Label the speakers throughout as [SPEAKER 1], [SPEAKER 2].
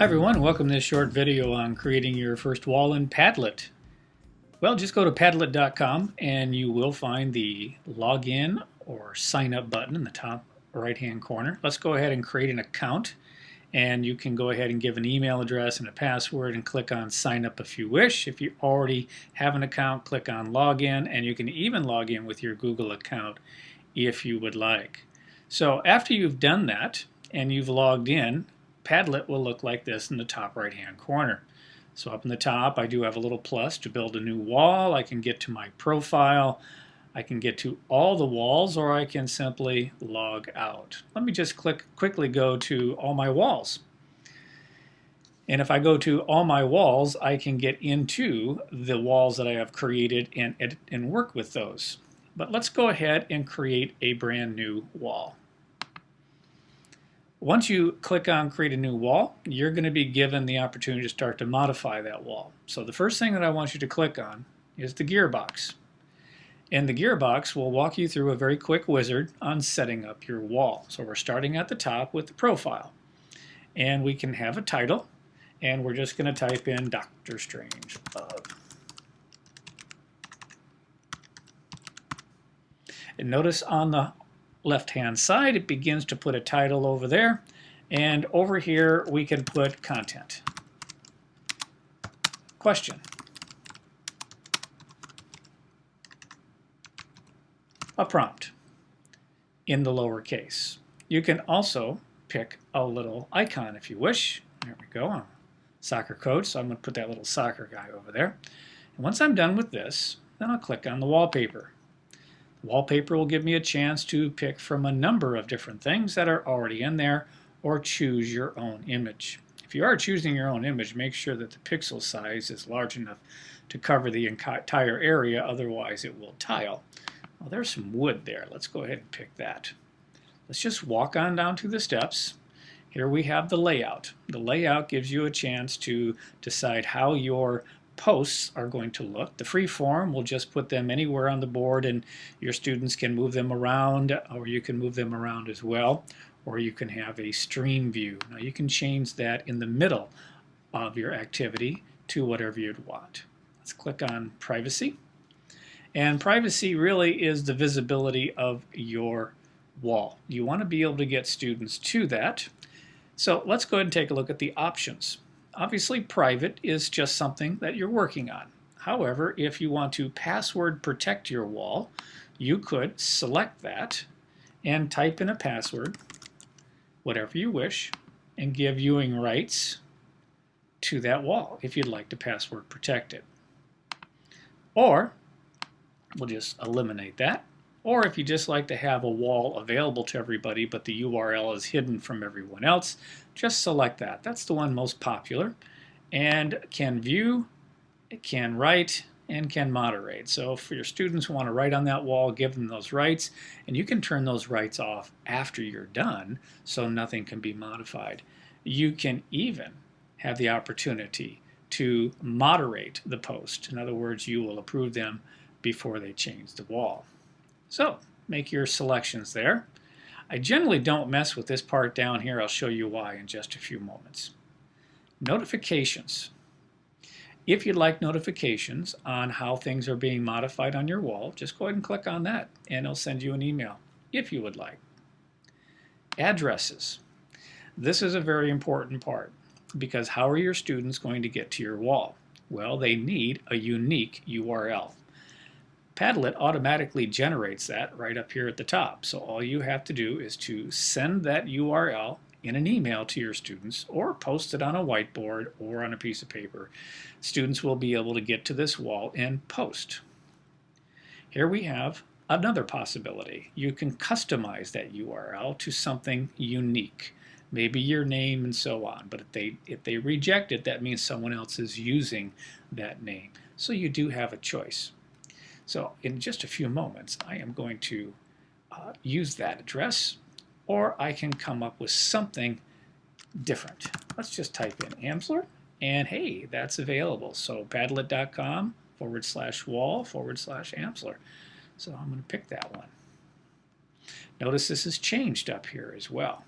[SPEAKER 1] Hi everyone, welcome to this short video on creating your first wall in Padlet. Well, just go to Padlet.com and you will find the login or sign up button in the top right hand corner. Let's go ahead and create an account, and you can go ahead and give an email address and a password and click on sign up if you wish. If you already have an account, click on login, and you can even log in with your Google account if you would like. So after you've done that and you've logged in, Padlet will look like this in the top right hand corner. So up in the top I do have a little plus to build a new wall. I can get to my profile, I can get to all the walls, or I can simply log out. Let me just quickly go to all my walls. And if I go to all my walls, I can get into the walls that I have created and edit and work with those. But let's go ahead and create a brand new wall. Once you click on create a new wall, you're going to be given the opportunity to start to modify that wall. So the first thing that I want you to click on is the gearbox. And the gearbox will walk you through a very quick wizard on setting up your wall. So we're starting at the top with the profile. And we can have a title, and we're just going to type in Dr. Strange Love. And notice on the left-hand side, it begins to put a title over there, and over here we can put content, question, a prompt in the lowercase. You can also pick a little icon if you wish. There we go, I'm a soccer coach, so I'm going to put that little soccer guy over there. And once I'm done with this, then I'll click on the wallpaper. Wallpaper will give me a chance to pick from a number of different things that are already in there, or choose your own image. If you are choosing your own image, make sure that the pixel size is large enough to cover the entire area, otherwise it will tile. Well, there's some wood there. Let's go ahead and pick that. Let's just walk on down to the steps. Here we have the layout. The layout gives you a chance to decide how your posts are going to look. The free form will just put them anywhere on the board, and your students can move them around, or you can move them around as well, or you can have a stream view. Now you can change that in the middle of your activity to whatever you'd want. Let's click on privacy, and privacy really is the visibility of your wall. You want to be able to get students to that. So let's go ahead and take a look at the options. Obviously, private is just something that you're working on. However, if you want to password protect your wall, you could select that and type in a password, whatever you wish, and give viewing rights to that wall if you'd like to password protect it. Or we'll just eliminate that. Or if you just like to have a wall available to everybody, but the URL is hidden from everyone else, just select that. That's the one most popular, and can view, can write, and can moderate. So if your students want to write on that wall, give them those rights, and you can turn those rights off after you're done so nothing can be modified. You can even have the opportunity to moderate the post. In other words, you will approve them before they change the wall. So make your selections there. I generally don't mess with this part down here. I'll show you why in just a few moments. Notifications. If you'd like notifications on how things are being modified on your wall, just go ahead and click on that and it'll send you an email if you would like. Addresses. This is a very important part, because how are your students going to get to your wall? Well, they need a unique URL. Padlet automatically generates that right up here at the top. So all you have to do is to send that URL in an email to your students, or post it on a whiteboard or on a piece of paper. Students will be able to get to this wall and post. Here we have another possibility. You can customize that URL to something unique, maybe your name and so on. But if they reject it, that means someone else is using that name. So you do have a choice. So in just a few moments, I am going to use that address, or I can come up with something different. Let's just type in Amsler, and hey, that's available. So padlet.com/wall/Amsler. So I'm going to pick that one. Notice this is changed up here as well.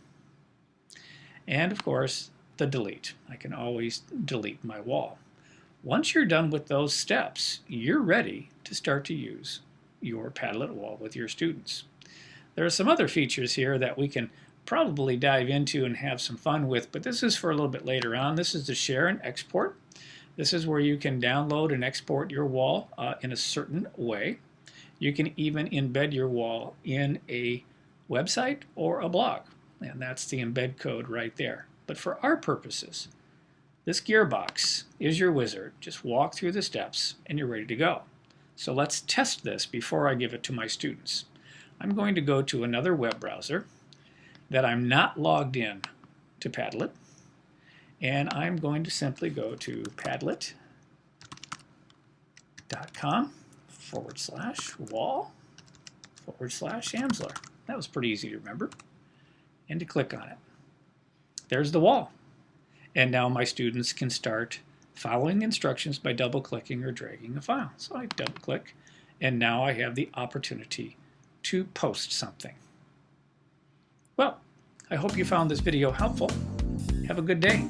[SPEAKER 1] And of course, the delete. I can always delete my wall. Once you're done with those steps, you're ready to start to use your Padlet wall with your students. There are some other features here that we can probably dive into and have some fun with, but this is for a little bit later on. This is the share and export. This is where you can download and export your wall in a certain way. You can even embed your wall in a website or a blog, and that's the embed code right there. But for our purposes, this gearbox is your wizard. Just walk through the steps and you're ready to go. So let's test this before I give it to my students. I'm going to go to another web browser that I'm not logged in to Padlet, and I'm going to simply go to padlet.com/wall/Amsler. That was pretty easy to remember. And to click on it. There's the wall. And now my students can start following the instructions by double-clicking or dragging a file. So I double-click, and now I have the opportunity to post something. Well, I hope you found this video helpful. Have a good day.